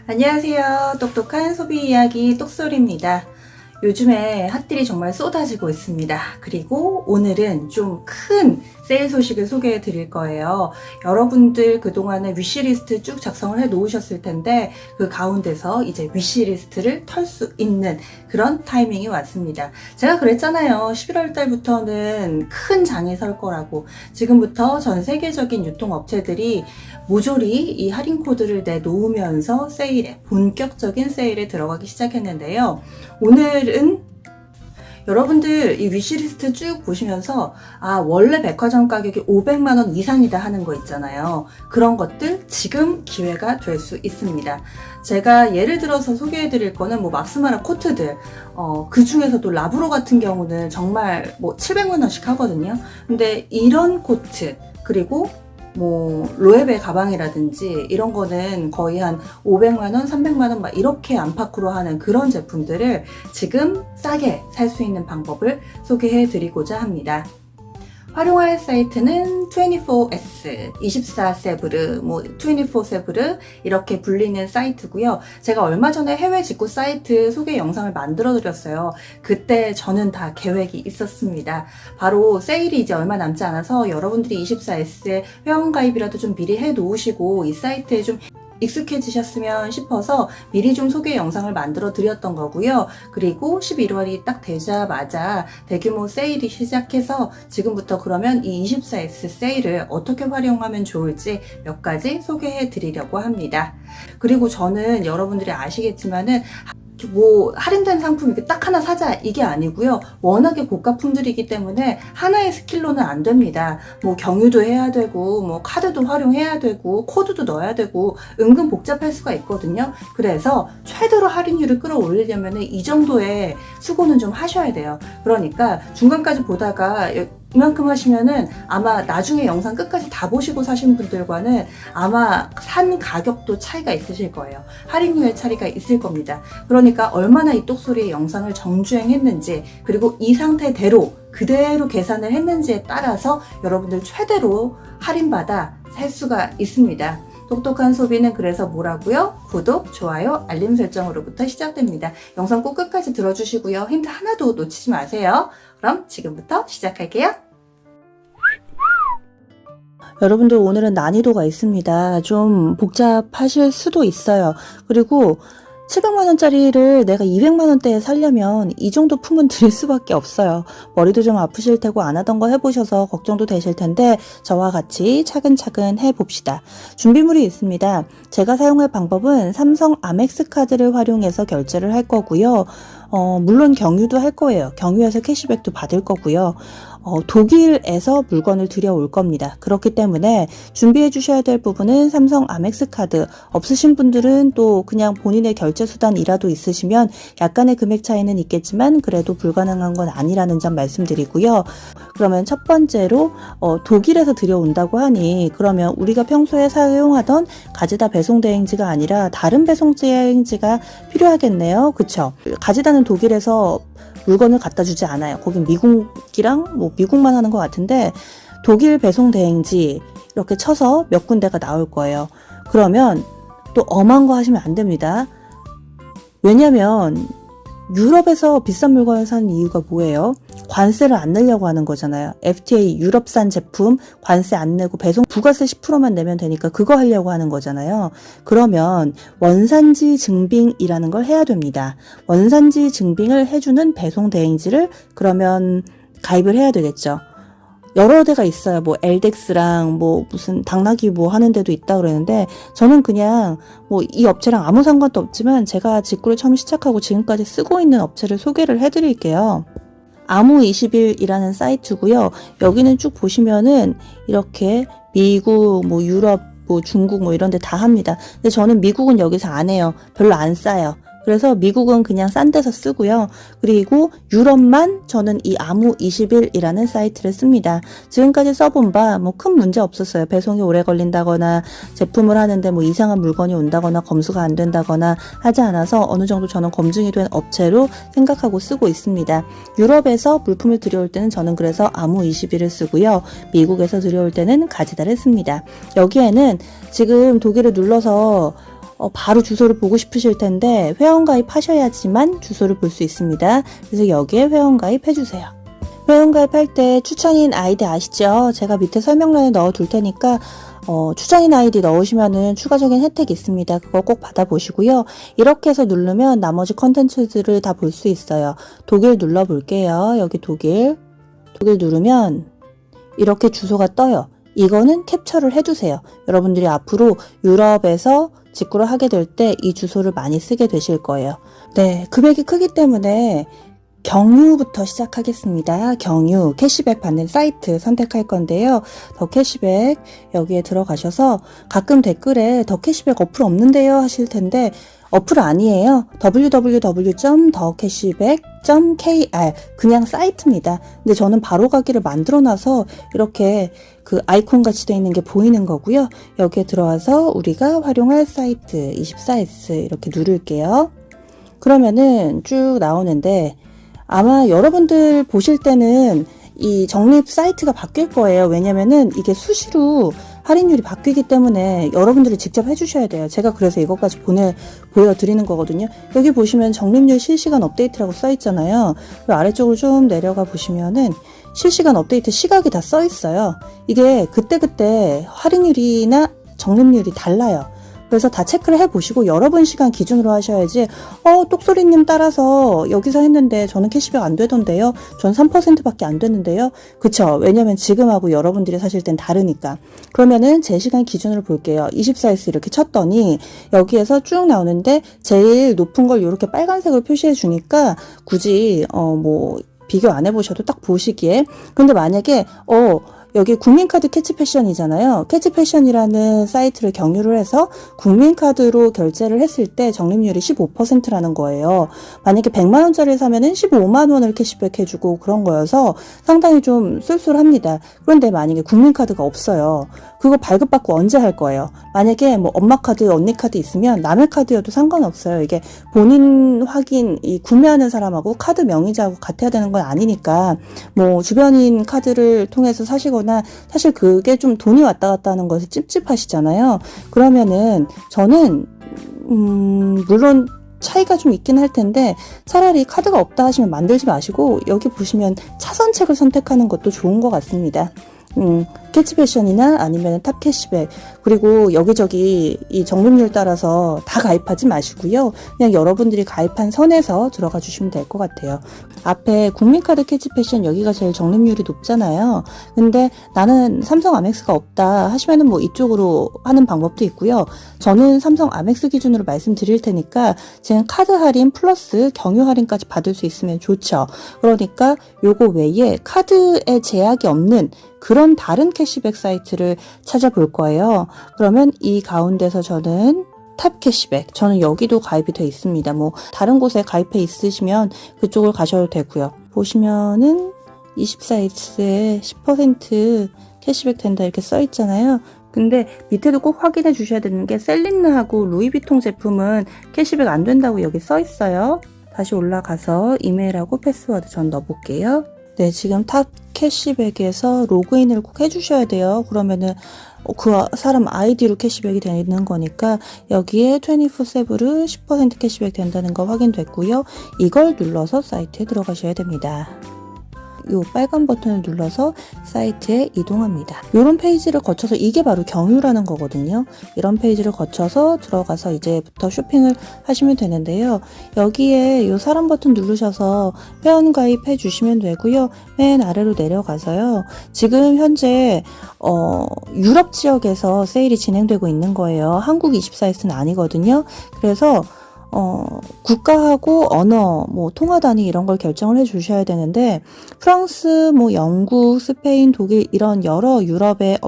안녕하세요. 똑똑한 소비 이야기 똑소리입니다. 요즘에 핫딜이 정말 쏟아지고 있습니다. 그리고 오늘은 좀 큰 세일 소식을 소개해 드릴 거예요. 여러분들 그동안에 위시리스트 쭉 작성을 해 놓으셨을 텐데 그 가운데서 이제 위시리스트를 털 수 있는 그런 타이밍이 왔습니다. 제가 그랬잖아요. 11월 달부터는 큰 장이 설 거라고. 지금부터 전 세계적인 유통업체들이 모조리 이 할인 코드를 내놓으면서 세일에, 본격적인 세일에 들어가기 시작했는데요. 오늘은 여러분들 이 위시리스트 쭉 보시면서 원래 백화점 가격이 500만원 이상이다 하는 거 있잖아요. 그런 것들 지금 기회가 될 수 있습니다. 제가 예를 들어서 소개해 드릴 거는 맙스마라 코트들, 그 중에서도 라브로 같은 경우는 정말 700만원씩 하거든요. 근데 이런 코트, 그리고 로에베 가방이라든지 이런 거는 거의 한 500만원, 300만원 막 이렇게 안팎으로 하는 그런 제품들을 지금 싸게 살 수 있는 방법을 소개해 드리고자 합니다. 활용할 사이트는 24S, 24세브르, 24세브르 이렇게 불리는 사이트고요. 제가 얼마 전에 해외 직구 사이트 소개 영상을 만들어 드렸어요. 그때 저는 다 계획이 있었습니다. 바로 세일이 이제 얼마 남지 않아서 여러분들이 24S에 회원가입이라도 좀 미리 해 놓으시고 이 사이트에 좀 익숙해지셨으면 싶어서 미리 좀 소개 영상을 만들어 드렸던 거고요. 그리고 11월이 딱 되자마자 대규모 세일이 시작해서 지금부터 그러면 이 24S 세일을 어떻게 활용하면 좋을지 몇 가지 소개해 드리려고 합니다. 그리고 저는 여러분들이 아시겠지만은 할인된 상품 이렇게 딱 하나 사자 이게 아니고요. 워낙에 고가품들이기 때문에 하나의 스킬로는 안 됩니다. 경유도 해야 되고 카드도 활용해야 되고 코드도 넣어야 되고 은근 복잡할 수가 있거든요. 그래서 최대로 할인율을 끌어올리려면 이 정도의 수고는 좀 하셔야 돼요. 그러니까 중간까지 보다가 이만큼 하시면은 아마 나중에 영상 끝까지 다 보시고 사신 분들과는 아마 산 가격도 차이가 있으실 거예요. 할인율의 차이가 있을 겁니다. 그러니까 얼마나 이 똑소리의 영상을 정주행했는지, 그리고 이 상태대로 그대로 계산을 했는지에 따라서 여러분들 최대로 할인받아 살 수가 있습니다. 똑똑한 소비는 그래서 뭐라고요? 구독, 좋아요, 알림 설정으로부터 시작됩니다. 영상 꼭 끝까지 들어주시고요. 힌트 하나도 놓치지 마세요. 그럼 지금부터 시작할게요. 여러분들 오늘은 난이도가 있습니다. 좀 복잡하실 수도 있어요. 그리고 700만원짜리를 내가 200만원대에 살려면 이 정도 품은 들일 수밖에 없어요. 머리도 좀 아프실 테고 안 하던 거 해보셔서 걱정도 되실 텐데 저와 같이 차근차근 해봅시다. 준비물이 있습니다. 제가 사용할 방법은 삼성 아멕스 카드를 활용해서 결제를 할 거고요. 물론 경유도 할 거예요. 경유해서 캐시백도 받을 거고요. 독일에서 물건을 들여올 겁니다. 그렇기 때문에 준비해 주셔야 될 부분은 삼성 아멕스 카드, 없으신 분들은 또 그냥 본인의 결제 수단이라도 있으시면 약간의 금액 차이는 있겠지만 그래도 불가능한 건 아니라는 점 말씀드리고요. 그러면 첫 번째로 독일에서 들여온다고 하니 그러면 우리가 평소에 사용하던 가지다 배송 대행지가 아니라 다른 배송 대행지가 필요하겠네요. 그쵸? 가지다는 독일에서 물건을 갖다 주지 않아요. 거긴 미국이랑 미국만 하는 것 같은데 독일 배송 대행지 이렇게 쳐서 몇 군데가 나올 거예요. 그러면 또 엄한 거 하시면 안 됩니다. 왜냐면 유럽에서 비싼 물건을 사는 이유가 뭐예요? 관세를 안 내려고 하는 거잖아요. FTA 유럽산 제품 관세 안 내고 배송 부가세 10%만 내면 되니까 그거 하려고 하는 거잖아요. 그러면 원산지 증빙이라는 걸 해야 됩니다. 원산지 증빙을 해주는 배송 대행지를 그러면 가입을 해야 되겠죠. 여러 데가 있어요. 엘덱스랑 무슨 당나귀 하는 데도 있다 그러는데 저는 그냥 이 업체랑 아무 상관도 없지만 제가 직구를 처음 시작하고 지금까지 쓰고 있는 업체를 소개를 해드릴게요. 아무21이라는 사이트고요. 여기는 쭉 보시면은 이렇게 미국, 유럽, 중국 이런 데 다 합니다. 근데 저는 미국은 여기서 안 해요. 별로 안 싸요. 그래서 미국은 그냥 싼 데서 쓰고요. 그리고 유럽만 저는 이 아무21이라는 사이트를 씁니다. 지금까지 써본 바 큰 문제 없었어요. 배송이 오래 걸린다거나 제품을 하는데 이상한 물건이 온다거나 검수가 안 된다거나 하지 않아서 어느 정도 저는 검증이 된 업체로 생각하고 쓰고 있습니다. 유럽에서 물품을 들여올 때는 저는 그래서 아무21을 쓰고요. 미국에서 들여올 때는 가지다를 씁니다. 여기에는 지금 독일을 눌러서 바로 주소를 보고 싶으실 텐데 회원가입 하셔야지만 주소를 볼 수 있습니다. 그래서 여기에 회원가입 해주세요. 회원가입할 때 추천인 아이디 아시죠? 제가 밑에 설명란에 넣어 둘 테니까 추천인 아이디 넣으시면은 추가적인 혜택이 있습니다. 그거 꼭 받아보시고요. 이렇게 해서 누르면 나머지 컨텐츠들을 다 볼 수 있어요. 독일 눌러볼게요. 여기 독일 누르면 이렇게 주소가 떠요. 이거는 캡처를 해두세요. 여러분들이 앞으로 유럽에서 직구를 하게 될 때 이 주소를 많이 쓰게 되실 거예요. 네, 금액이 크기 때문에 경유부터 시작하겠습니다. 경유, 캐시백 받는 사이트 선택할 건데요. 더 캐시백 여기에 들어가셔서 가끔 댓글에 더 캐시백 어플 없는데요 하실 텐데 어플 아니에요. www.thecashback.kr 그냥 사이트입니다. 근데 저는 바로 가기를 만들어 놔서 이렇게 그 아이콘 같이 되어 있는 게 보이는 거고요. 여기에 들어와서 우리가 활용할 사이트 24S 이렇게 누를게요. 그러면은 쭉 나오는데 아마 여러분들 보실 때는 이 적립 사이트가 바뀔 거예요. 왜냐면은 이게 수시로 할인율이 바뀌기 때문에 여러분들이 직접 해주셔야 돼요. 제가 그래서 이것까지 보여드리는 거거든요. 여기 보시면 적립률 실시간 업데이트라고 써 있잖아요. 그리고 아래쪽으로 좀 내려가 보시면은 실시간 업데이트 시각이 다 써 있어요. 이게 그때그때 할인율이나 적립률이 달라요. 그래서 다 체크를 해보시고 여러분 시간 기준으로 하셔야지 똑소리님 따라서 여기서 했는데 저는 캐시백 안 되던데요. 전 3%밖에 안 됐는데요. 그쵸? 왜냐면 지금하고 여러분들이 사실 땐 다르니까. 그러면은 제 시간 기준으로 볼게요. 24S 이렇게 쳤더니 여기에서 쭉 나오는데 제일 높은 걸 이렇게 빨간색으로 표시해 주니까 굳이 비교 안 해보셔도 딱 보시기에. 근데 만약에 여기 국민카드 캐치패션이잖아요. 캐치패션이라는 사이트를 경유를 해서 국민카드로 결제를 했을 때 적립률이 15%라는 거예요. 만약에 100만원짜리를 사면은 15만원을 캐시백 해주고 그런 거여서 상당히 좀 쏠쏠합니다. 그런데 만약에 국민카드가 없어요. 그거 발급받고 언제 할 거예요? 만약에 엄마 카드, 언니 카드 있으면 남의 카드여도 상관없어요. 이게 본인 확인, 구매하는 사람하고 카드 명의자하고 같아야 되는 건 아니니까 주변인 카드를 통해서 사시거나 사실 그게 좀 돈이 왔다 갔다 하는 것이 찝찝하시잖아요. 그러면은 저는 물론 차이가 좀 있긴 할 텐데 차라리 카드가 없다 하시면 만들지 마시고 여기 보시면 차선책을 선택하는 것도 좋은 것 같습니다. 캐치패션이나 아니면 탑 캐시백 그리고 여기저기 이 적립률 따라서 다 가입하지 마시고요. 그냥 여러분들이 가입한 선에서 들어가 주시면 될 것 같아요. 앞에 국민카드 캐치패션 여기가 제일 적립률이 높잖아요. 근데 나는 삼성 아멕스가 없다 하시면은 이쪽으로 하는 방법도 있고요. 저는 삼성 아멕스 기준으로 말씀드릴 테니까 지금 카드 할인 플러스 경유 할인까지 받을 수 있으면 좋죠. 그러니까 요거 외에 카드에 제약이 없는 그런 다른 캐시백 사이트를 찾아볼 거예요. 그러면 이 가운데서 저는 탑 캐시백, 저는 여기도 가입이 돼 있습니다. 다른 곳에 가입해 있으시면 그쪽을 가셔도 되고요. 보시면은 24X에 10% 캐시백 된다 이렇게 써 있잖아요. 근데 밑에도 꼭 확인해 주셔야 되는 게 셀린느하고 루이비통 제품은 캐시백 안 된다고 여기 써 있어요. 다시 올라가서 이메일하고 패스워드 전 넣어볼게요. 네, 지금 탑 캐시백에서 로그인을 꼭 해주셔야 돼요. 그러면은 그 사람 아이디로 캐시백이 되는 거니까 여기에 24/7을 10% 캐시백 된다는 거 확인됐고요. 이걸 눌러서 사이트에 들어가셔야 됩니다. 이 빨간 버튼을 눌러서 사이트에 이동합니다. 이런 페이지를 거쳐서 이게 바로 경유라는 거거든요. 이런 페이지를 거쳐서 들어가서 이제부터 쇼핑을 하시면 되는데요. 여기에 이 사람 버튼 누르셔서 회원 가입해 주시면 되고요. 맨 아래로 내려가서요. 지금 현재 유럽 지역에서 세일이 진행되고 있는 거예요. 한국 24S는 아니거든요. 그래서 국가하고 언어, 통화 단위 이런 걸 결정을 해 주셔야 되는데, 프랑스, 영국, 스페인, 독일 이런 여러 유럽의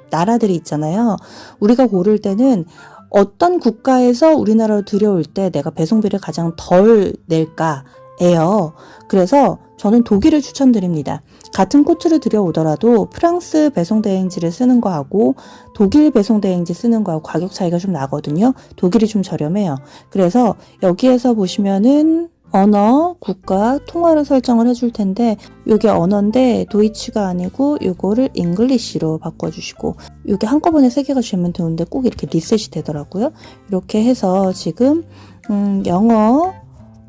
나라들이 있잖아요. 우리가 고를 때는 어떤 국가에서 우리나라로 들여올 때 내가 배송비를 가장 덜 낼까예요. 그래서 저는 독일을 추천드립니다. 같은 코트를 들여오더라도 프랑스 배송대행지를 쓰는 거하고 독일 배송대행지 쓰는 거하고 가격 차이가 좀 나거든요. 독일이 좀 저렴해요. 그래서 여기에서 보시면은 언어, 국가, 통화를 설정을 해줄 텐데 요게 언어인데 도이치가 아니고 요거를 잉글리시로 바꿔주시고 요게 한꺼번에 3개가 주면 되는데 꼭 이렇게 리셋이 되더라고요. 이렇게 해서 지금 영어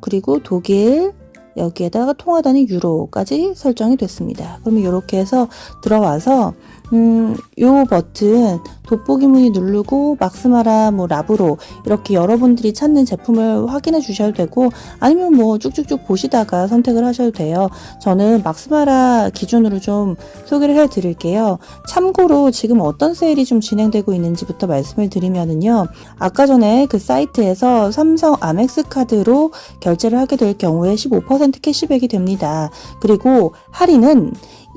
그리고 독일 여기에다가 통화 단위 유로까지 설정이 됐습니다. 그러면 이렇게 해서 들어와서 요 버튼 돋보기 무늬 누르고 막스마라 뭐 라브로 이렇게 여러분들이 찾는 제품을 확인해 주셔도 되고 아니면 뭐 쭉쭉쭉 보시다가 선택을 하셔도 돼요. 저는 막스마라 기준으로 좀 소개를 해 드릴게요. 참고로 지금 어떤 세일이 좀 진행되고 있는지부터 말씀을 드리면은요. 아까 전에 그 사이트에서 삼성 아멕스 카드로 결제를 하게 될 경우에 15% 캐시백이 됩니다. 그리고 할인은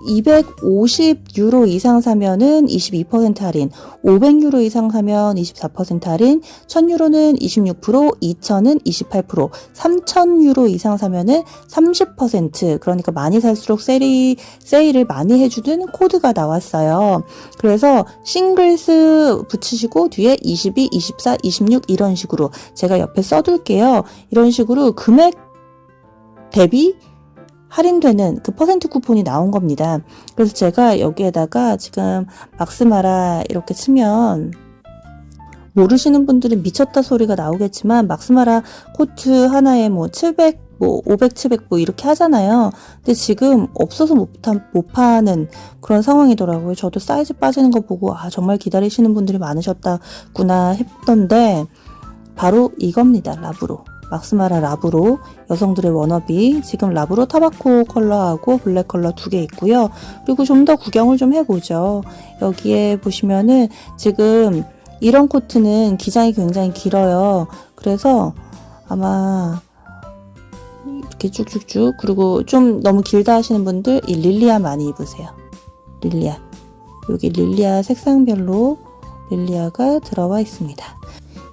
250유로 이상 사면은 22% 할인, 500유로 이상 사면 24% 할인, 1000유로는 26%, 2000은 28%, 3000유로 이상 사면은 30%, 그러니까 많이 살수록 세일을 많이 해주는 코드가 나왔어요. 그래서 싱글스 붙이시고 뒤에 22, 24, 26 이런 식으로 제가 옆에 써둘게요. 이런 식으로 금액 대비 할인되는 그 퍼센트 쿠폰이 나온 겁니다. 그래서 제가 여기에다가 지금 막스마라 이렇게 치면 모르시는 분들은 미쳤다 소리가 나오겠지만 막스마라 코트 하나에 뭐 700, 뭐 500, 700 뭐 이렇게 하잖아요. 근데 지금 없어서 못 파는 그런 상황이더라고요. 저도 사이즈 빠지는 거 보고 아 정말 기다리시는 분들이 많으셨다구나 했던데 바로 이겁니다. 라브로. 막스마라 라브로 여성들의 워너비 지금 라브로 타바코 컬러하고 블랙 컬러 2개 있고요. 그리고 좀 더 구경을 좀 해보죠. 여기에 보시면은 지금 이런 코트는 기장이 굉장히 길어요. 그래서 아마 이렇게 쭉쭉쭉 그리고 좀 너무 길다 하시는 분들 이 릴리아 많이 입으세요. 릴리아 여기 릴리아 색상별로 릴리아가 들어와 있습니다.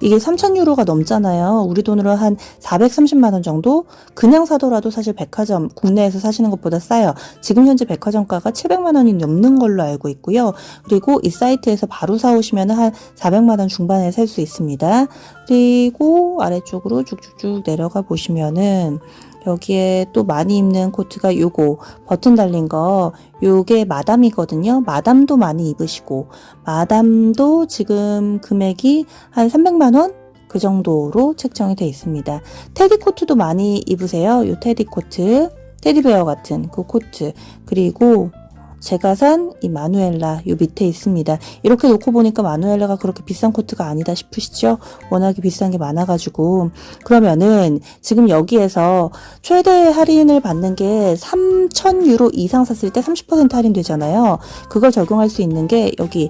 이게 3,000유로가 넘잖아요. 우리 돈으로 한 430만원 정도? 그냥 사더라도 사실 백화점, 국내에서 사시는 것보다 싸요. 지금 현재 백화점가가 700만원이 넘는 걸로 알고 있고요. 그리고 이 사이트에서 바로 사오시면 한 400만원 중반에 살 수 있습니다. 그리고 아래쪽으로 쭉쭉쭉 내려가 보시면은 여기에 또 많이 입는 코트가 요거 버튼 달린 거 요게 마담이거든요. 마담도 많이 입으시고 마담도 지금 금액이 한 300만원 그 정도로 책정이 되어 있습니다. 테디 코트도 많이 입으세요. 요 테디 코트 테디베어 같은 그 코트 그리고 제가 산 이 마누엘라 요 밑에 있습니다. 이렇게 놓고 보니까 마누엘라가 그렇게 비싼 코트가 아니다 싶으시죠? 워낙에 비싼 게 많아가지고 그러면은 지금 여기에서 최대 할인을 받는 게 3,000유로 이상 샀을 때 30% 할인 되잖아요. 그걸 적용할 수 있는 게 여기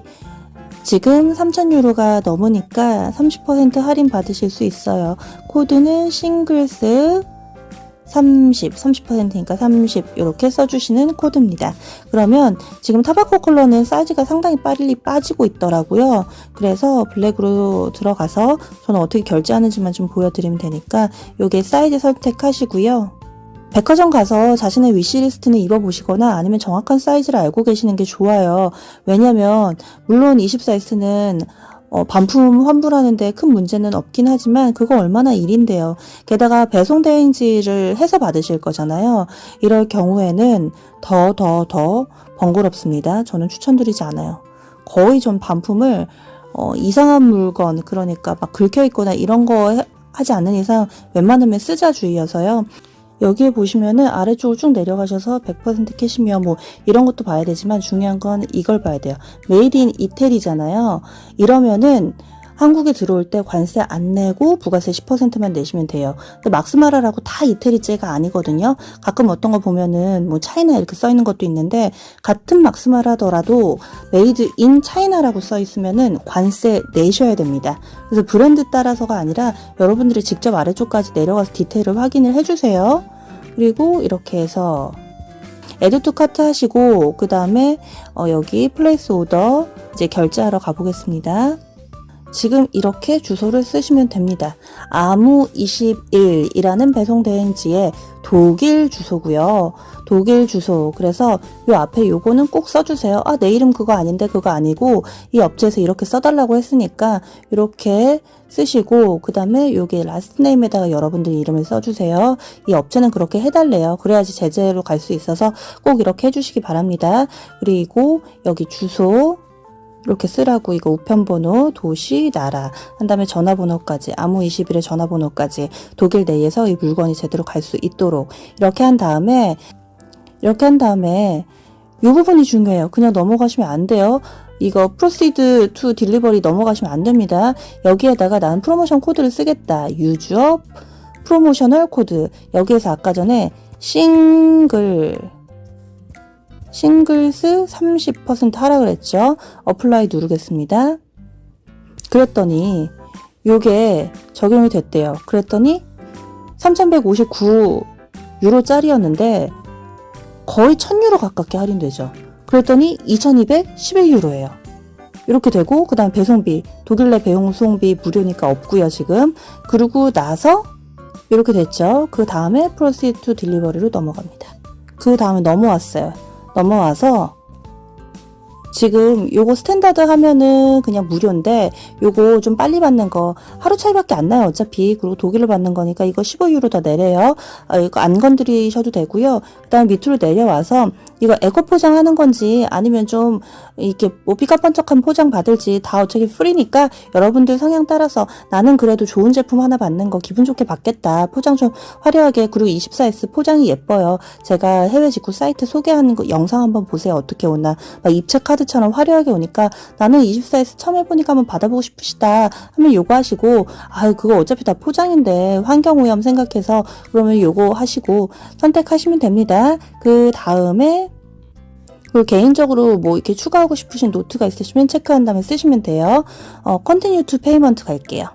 지금 3,000유로가 넘으니까 30% 할인 받으실 수 있어요. 코드는 싱글스 30%니까 30 이렇게 써주시는 코드입니다. 그러면 지금 타바코 컬러는 사이즈가 상당히 빨리 빠지고 있더라고요. 그래서 블랙으로 들어가서 저는 어떻게 결제하는지만 좀 보여드리면 되니까 요게 사이즈 선택하시고요. 백화점 가서 자신의 위시리스트는 입어보시거나 아니면 정확한 사이즈를 알고 계시는 게 좋아요. 왜냐면 물론 20사이즈는 반품 환불하는데 큰 문제는 없긴 하지만 그거 얼마나 일인데요. 게다가 배송 대행지를 해서 받으실 거잖아요. 이럴 경우에는 더 번거롭습니다. 저는 추천드리지 않아요. 거의 전 반품을 이상한 물건 그러니까 막 긁혀있거나 이런 거 하지 않는 이상 웬만하면 쓰자주의여서요. 여기에 보시면은 아래쪽으로 쭉 내려가셔서 100% 캐시미어 뭐 이런 것도 봐야 되지만 중요한 건 이걸 봐야 돼요. 메이드 인 이태리잖아요. 이러면은 한국에 들어올 때 관세 안 내고 부가세 10%만 내시면 돼요. 근데 막스마라라고 다 이태리제가 아니거든요. 가끔 어떤 거 보면은 뭐 차이나 이렇게 써 있는 것도 있는데 같은 막스마라더라도 메이드 인 차이나라고 써 있으면은 관세 내셔야 됩니다. 그래서 브랜드 따라서가 아니라 여러분들이 직접 아래쪽까지 내려가서 디테일을 확인을 해주세요. 그리고 이렇게 해서 애드 투 카트 하시고 그 다음에 여기 플레이스 오더 이제 결제하러 가보겠습니다. 지금 이렇게 주소를 쓰시면 됩니다. 아무21이라는 배송대행지의 독일 주소고요. 독일 주소. 그래서 요 앞에 요거는 꼭 써주세요. 아, 내 이름 그거 아닌데 그거 아니고 이 업체에서 이렇게 써달라고 했으니까 이렇게 쓰시고, 그 다음에 여기 라스트 네임에다가 여러분들이 이름을 써주세요. 이 업체는 그렇게 해달래요. 그래야지 제재로 갈 수 있어서 꼭 이렇게 해주시기 바랍니다. 그리고 여기 주소 이렇게 쓰라고, 이거 우편번호, 도시, 나라, 한 다음에 전화번호까지, 아무21의 전화번호까지 독일 내에서 이 물건이 제대로 갈 수 있도록 이렇게 한 다음에 이 부분이 중요해요. 그냥 넘어가시면 안 돼요. 이거 proceed to delivery 넘어가시면 안 됩니다. 여기에다가 나는 프로모션 코드를 쓰겠다. use promotional code. 여기에서 아까 전에 싱글스 30% 하라 그랬죠. 어플라이 누르겠습니다. 그랬더니 요게 적용이 됐대요. 그랬더니 3,159유로짜리였는데 거의 1,000유로 가깝게 할인되죠. 그랬더니 2,211유로예요. 이렇게 되고, 그 다음 배송비, 독일 내 배송비 무료니까 없고요 지금. 그러고 나서 이렇게 됐죠. 그 다음에 proceed to delivery로 넘어갑니다. 그 다음에 넘어와서 지금 요거 스탠다드 하면은 그냥 무료인데, 요거 좀 빨리 받는 거 하루 차이밖에 안 나요 어차피. 그리고 독일로 받는 거니까 이거 15유로 더 내려요. 이거 안 건드리셔도 되고요. 그 다음에 밑으로 내려와서 이거 에코 포장하는 건지 아니면 좀 이렇게 뭐 삐까뻔쩍한 포장 받을지 다 어차피 프리니까 여러분들 성향 따라서 나는 그래도 좋은 제품 하나 받는 거 기분 좋게 받겠다. 포장 좀 화려하게. 그리고 24S 포장이 예뻐요. 제가 해외 직구 사이트 소개하는 거 영상 한번 보세요. 어떻게 오나. 막 입체 카드처럼 화려하게 오니까 나는 24S 처음 해보니까 한번 받아보고 싶으시다 하면 요거 하시고, 그거 어차피 다 포장인데 환경오염 생각해서 그러면 요거 하시고 선택하시면 됩니다. 그 다음에 그리고 개인적으로 뭐 이렇게 추가하고 싶으신 노트가 있으시면 체크한 다음에 쓰시면 돼요. Continue to Payment 갈게요.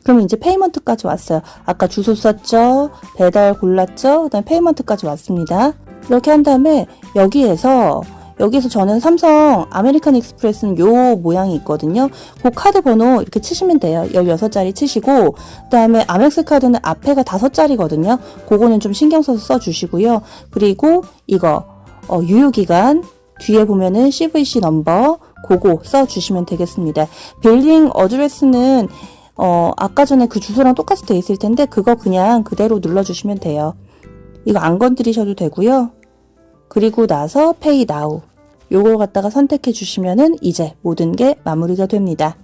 그럼 이제 페이먼트까지 왔어요. 아까 주소 썼죠? 배달 골랐죠? 그 다음에 페이먼트까지 왔습니다. 이렇게 한 다음에 여기에서 저는 삼성 아메리칸 익스프레스는 요 모양이 있거든요. 그 카드 번호 이렇게 치시면 돼요. 16자리 치시고, 그 다음에 아멕스 카드는 앞에가 5자리거든요. 그거는 좀 신경 써서 써주시고요. 그리고 이거 유효기간 뒤에 보면은 CVC 넘버 그거 써주시면 되겠습니다. 빌딩 어드레스는 아까 전에 그 주소랑 똑같이 돼 있을 텐데 그거 그냥 그대로 눌러주시면 돼요. 이거 안 건드리셔도 되고요. 그리고 나서 Pay Now 요걸 갖다가 선택해 주시면은 이제 모든 게 마무리가 됩니다.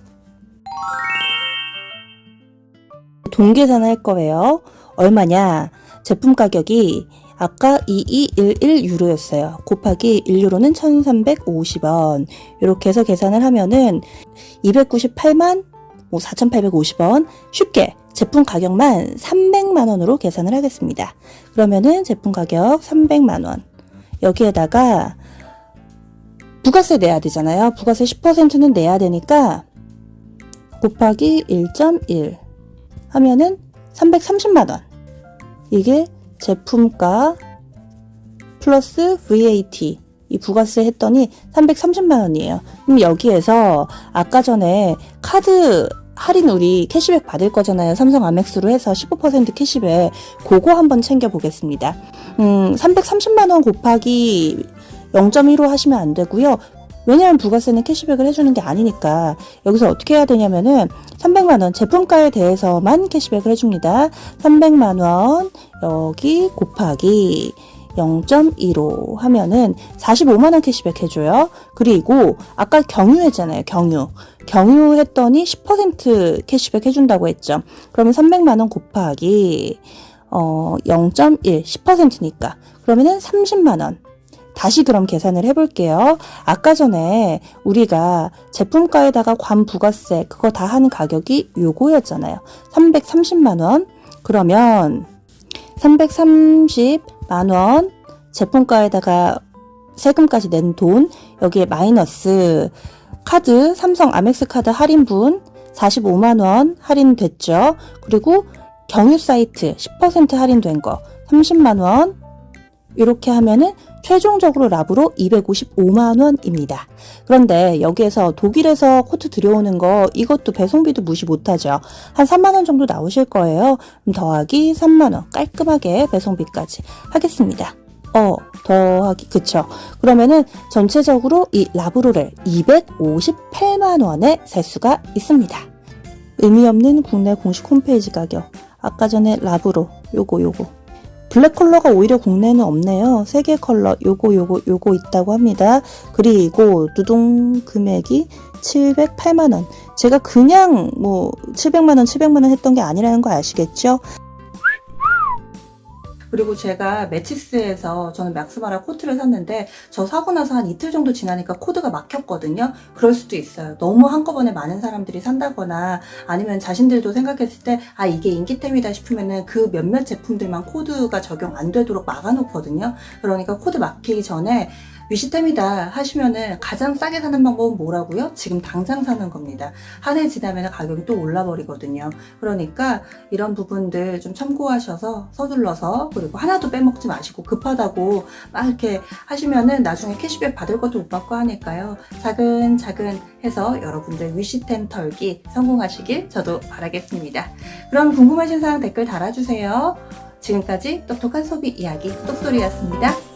동계산을 할 거예요. 얼마냐? 제품 가격이 아까 2211유로였어요. 곱하기 1유로는 1350원. 이렇게 해서 계산을 하면은 298만 4,850원. 쉽게 제품 가격만 300만원으로 계산을 하겠습니다. 그러면은 제품 가격 300만원. 여기에다가 부가세 내야 되잖아요. 부가세 10%는 내야 되니까 곱하기 1.1 하면은 330만원. 이게 제품가 플러스 VAT 이 부가세 했더니 330만원이에요. 그럼 여기에서 아까 전에 카드 할인 우리 캐시백 받을 거잖아요. 삼성 아멕스로 해서 15% 캐시백 그거 한번 챙겨 보겠습니다. 330만원 곱하기 0.15 하시면 안 되고요. 왜냐면 부가세는 캐시백을 해주는 게 아니니까 여기서 어떻게 해야 되냐면은 300만원 제품가에 대해서만 캐시백을 해줍니다. 300만원 여기 곱하기 0.15 하면은 45만원 캐시백 해줘요. 그리고 아까 경유했잖아요. 경유 했더니 10% 캐시백 해준다고 했죠. 그러면 300만원 곱하기 0.1 10%니까 그러면은 30만원. 다시 그럼 계산을 해볼게요. 아까 전에 우리가 제품가에다가 관부가세 그거 다 하는 가격이 요거였잖아요. 330만원. 그러면 330만원 제품가에다가 세금까지 낸 돈 여기에 마이너스 카드 삼성 아멕스 카드 할인분 45만원 할인됐죠. 그리고 경유 사이트 10% 할인된 거 30만원 이렇게 하면은 최종적으로 랍으로 255만원입니다. 그런데 여기에서 독일에서 코트 들여오는 거 이것도 배송비도 무시 못하죠. 한 3만원 정도 나오실 거예요. 그럼 더하기 3만원 깔끔하게 배송비까지 하겠습니다. 더하기 그쵸. 그러면은 전체적으로 이 라브로를 258만원에 살 수가 있습니다. 의미 없는 국내 공식 홈페이지 가격. 아까 전에 라브로 요거 블랙 컬러가 오히려 국내는 없네요. 3개 컬러 요거 있다고 합니다. 그리고 누동 금액이 708만원. 제가 그냥 뭐 700만원 했던 게 아니라는 거 아시겠죠? 그리고 제가 매치스에서 저는 맥스마라 코트를 샀는데 저 사고 나서 한 이틀 정도 지나니까 코드가 막혔거든요. 그럴 수도 있어요. 너무 한꺼번에 많은 사람들이 산다거나 아니면 자신들도 생각했을 때 이게 인기템이다 싶으면은 그 몇몇 제품들만 코드가 적용 안 되도록 막아놓거든요. 그러니까 코드 막히기 전에 위시템이다 하시면은 가장 싸게 사는 방법은 뭐라고요? 지금 당장 사는 겁니다. 한 해 지나면 가격이 또 올라버리거든요. 그러니까 이런 부분들 좀 참고하셔서 서둘러서 그리고 하나도 빼먹지 마시고 급하다고 막 이렇게 하시면은 나중에 캐시백 받을 것도 못 받고 하니까요. 차근차근 해서 여러분들 위시템 털기 성공하시길 저도 바라겠습니다. 그럼 궁금하신 사항 댓글 달아주세요. 지금까지 똑똑한 소비 이야기 똑소리였습니다.